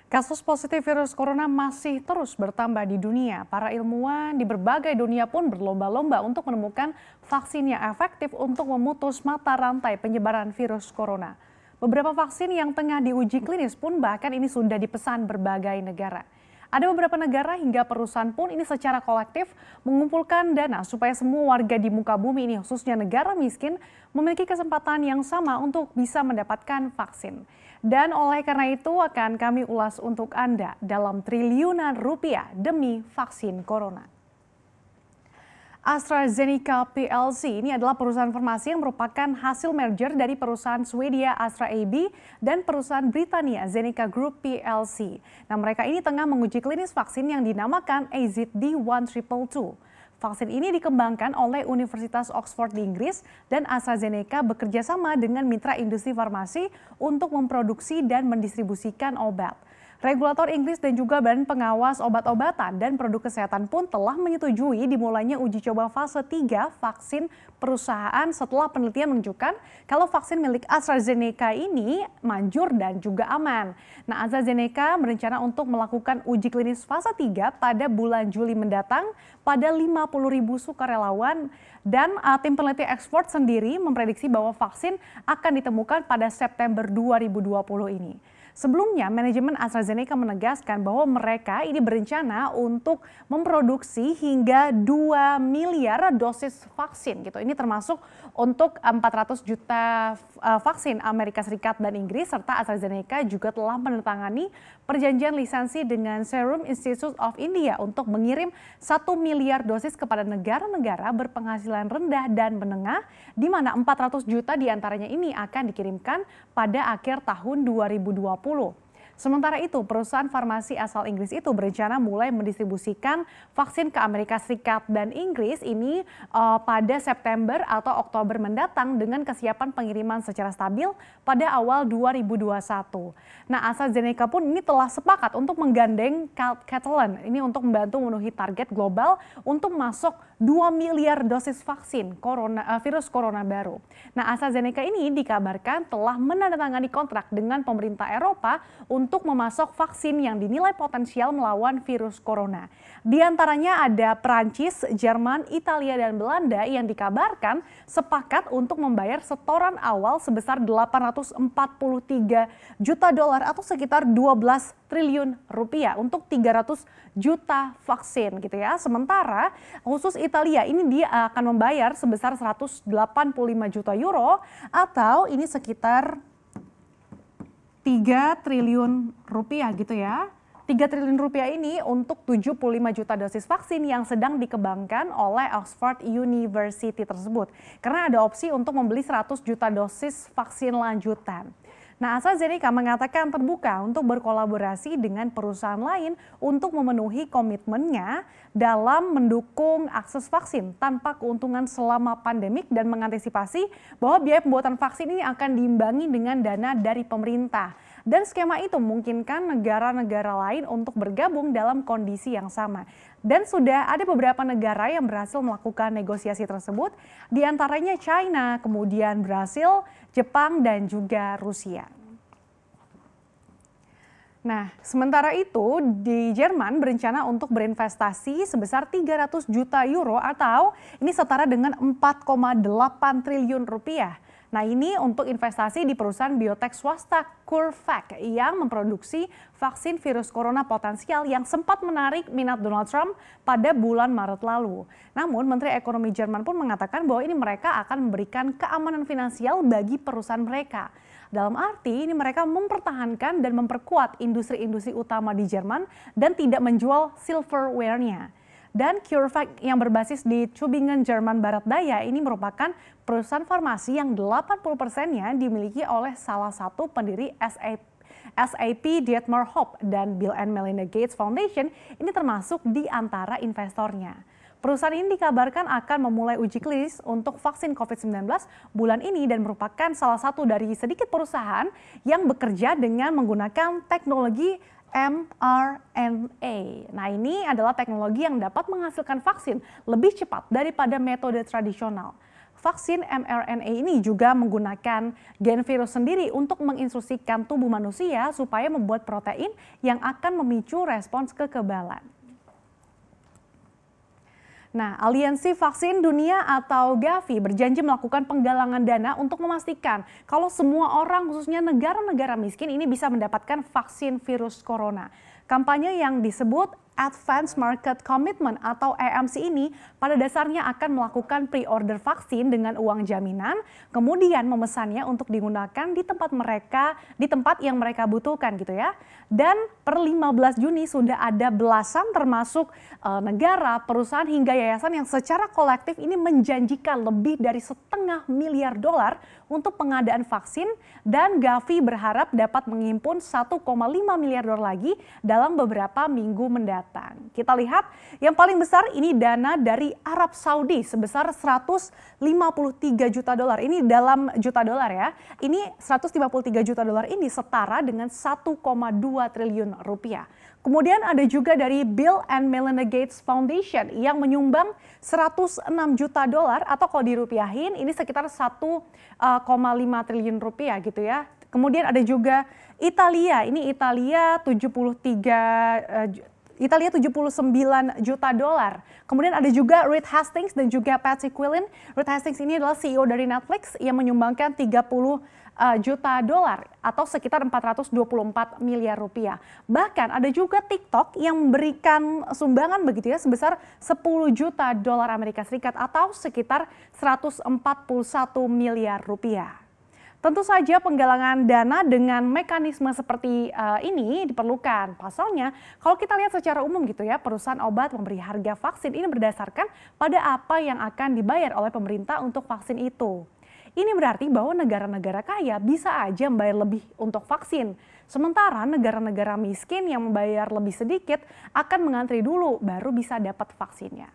Kasus positif virus corona masih terus bertambah di dunia. Para ilmuwan di berbagai dunia pun berlomba-lomba untuk menemukan vaksin yang efektif untuk memutus mata rantai penyebaran virus corona. Beberapa vaksin yang tengah diuji klinis pun bahkan ini sudah dipesan berbagai negara. Ada beberapa negara hingga perusahaan pun ini secara kolektif mengumpulkan dana supaya semua warga di muka bumi ini khususnya negara miskin memiliki kesempatan yang sama untuk bisa mendapatkan vaksin. Dan oleh karena itu akan kami ulas untuk Anda dalam triliunan rupiah demi vaksin corona. AstraZeneca plc ini adalah perusahaan farmasi yang merupakan hasil merger dari perusahaan Swedia Astra AB dan perusahaan Britania Zeneca Group plc. Nah, mereka ini tengah menguji klinis vaksin yang dinamakan AZD1222. Vaksin ini dikembangkan oleh Universitas Oxford di Inggris dan AstraZeneca bekerja sama dengan mitra industri farmasi untuk memproduksi dan mendistribusikan obat. Regulator Inggris dan juga Badan Pengawas Obat-obatan dan Produk Kesehatan pun telah menyetujui dimulainya uji coba fase 3 vaksin perusahaan setelah penelitian menunjukkan kalau vaksin milik AstraZeneca ini manjur dan juga aman. Nah, AstraZeneca berencana untuk melakukan uji klinis fase 3 pada bulan Juli mendatang pada 50.000 sukarelawan dan tim peneliti ekspor sendiri memprediksi bahwa vaksin akan ditemukan pada September 2020 ini. Sebelumnya, manajemen AstraZeneca menegaskan bahwa mereka ini berencana untuk memproduksi hingga 2 miliar dosis vaksin gitu. Ini termasuk untuk 400 juta vaksin Amerika Serikat dan Inggris serta AstraZeneca juga telah menandatangani perjanjian lisensi dengan Serum Institute of India untuk mengirim 1 miliar dosis kepada negara-negara berpenghasilan rendah dan menengah di mana 400 juta diantaranya ini akan dikirimkan pada akhir tahun 2020. Sementara itu, perusahaan farmasi asal Inggris itu berencana mulai mendistribusikan vaksin ke Amerika Serikat dan Inggris ini pada September atau Oktober mendatang dengan kesiapan pengiriman secara stabil pada awal 2021. Nah, AstraZeneca pun ini telah sepakat untuk menggandeng Catalent ini untuk membantu memenuhi target global untuk masuk 2 miliar dosis vaksin virus corona baru. Nah, AstraZeneca ini dikabarkan telah menandatangani kontrak dengan pemerintah Eropa untuk memasok vaksin yang dinilai potensial melawan virus corona. Di antaranya ada Prancis, Jerman, Italia, dan Belanda yang dikabarkan sepakat untuk membayar setoran awal sebesar 843 juta dolar atau sekitar 12 triliun rupiah untuk 300 juta vaksin gitu ya. Sementara khusus Italia ini dia akan membayar sebesar 185 juta euro atau ini sekitar 3 triliun rupiah gitu ya. 3 triliun rupiah ini untuk 75 juta dosis vaksin yang sedang dikembangkan oleh Oxford University tersebut. Karena ada opsi untuk membeli 100 juta dosis vaksin lanjutan. Nah, AstraZeneca mengatakan terbuka untuk berkolaborasi dengan perusahaan lain untuk memenuhi komitmennya dalam mendukung akses vaksin tanpa keuntungan selama pandemik dan mengantisipasi bahwa biaya pembuatan vaksin ini akan diimbangi dengan dana dari pemerintah. Dan skema itu memungkinkan negara-negara lain untuk bergabung dalam kondisi yang sama. Dan sudah ada beberapa negara yang berhasil melakukan negosiasi tersebut, diantaranya China, kemudian Brasil, Jepang, dan juga Rusia. Nah, sementara itu di Jerman berencana untuk berinvestasi sebesar 300 juta euro atau ini setara dengan 4,8 triliun rupiah. Nah, ini untuk investasi di perusahaan biotek swasta CureVac yang memproduksi vaksin virus corona potensial yang sempat menarik minat Donald Trump pada bulan Maret lalu. Namun, Menteri Ekonomi Jerman pun mengatakan bahwa ini mereka akan memberikan keamanan finansial bagi perusahaan mereka. Dalam arti ini mereka mempertahankan dan memperkuat industri-industri utama di Jerman dan tidak menjual silverware-nya. Dan CureVac yang berbasis di Tübingen, Jerman Barat Daya ini merupakan perusahaan farmasi yang 80%-nya dimiliki oleh salah satu pendiri SAP Dietmar Hopp dan Bill and Melinda Gates Foundation ini termasuk di antara investornya. Perusahaan ini dikabarkan akan memulai uji klinis untuk vaksin COVID-19 bulan ini dan merupakan salah satu dari sedikit perusahaan yang bekerja dengan menggunakan teknologi mRNA. Nah, ini adalah teknologi yang dapat menghasilkan vaksin lebih cepat daripada metode tradisional. vaksin mRNA ini juga menggunakan gen virus sendiri untuk menginstruksikan tubuh manusia supaya membuat protein yang akan memicu respons kekebalan. Nah, Aliansi Vaksin Dunia atau Gavi berjanji melakukan penggalangan dana untuk memastikan kalau semua orang, khususnya negara-negara miskin ini bisa mendapatkan vaksin virus corona. Kampanye yang disebut Advanced Market Commitment atau AMC ini pada dasarnya akan melakukan pre-order vaksin dengan uang jaminan, kemudian memesannya untuk digunakan di tempat yang mereka butuhkan gitu ya. Dan per 15 Juni sudah ada belasan termasuk negara, perusahaan hingga yayasan yang secara kolektif ini menjanjikan lebih dari $500 miliar untuk pengadaan vaksin, dan Gavi berharap dapat menghimpun $1,5 miliar lagi dalam beberapa minggu mendatang. Kita lihat yang paling besar ini dana dari Arab Saudi sebesar $153 juta. Ini dalam juta dolar ya. Ini $153 juta ini setara dengan 1,2 triliun rupiah. Kemudian ada juga dari Bill and Melinda Gates Foundation yang menyumbang $106 juta atau kalau dirupiahin ini sekitar 1,5 triliun rupiah gitu ya. Kemudian ada juga Italia, ini Italia 79 juta dolar. Kemudian ada juga Reed Hastings dan juga Patsy Quillin. Reed Hastings ini adalah CEO dari Netflix yang menyumbangkan 30 juta dolar atau sekitar 424 miliar rupiah. Bahkan ada juga TikTok yang memberikan sumbangan begitu ya sebesar 10 juta dolar Amerika Serikat atau sekitar 141 miliar rupiah. Tentu saja penggalangan dana dengan mekanisme seperti ini diperlukan. Pasalnya, kalau kita lihat secara umum gitu ya, perusahaan obat memberi harga vaksin ini berdasarkan pada apa yang akan dibayar oleh pemerintah untuk vaksin itu. Ini berarti bahwa negara-negara kaya bisa aja membayar lebih untuk vaksin. Sementara negara-negara miskin yang membayar lebih sedikit akan mengantri dulu baru bisa dapat vaksinnya.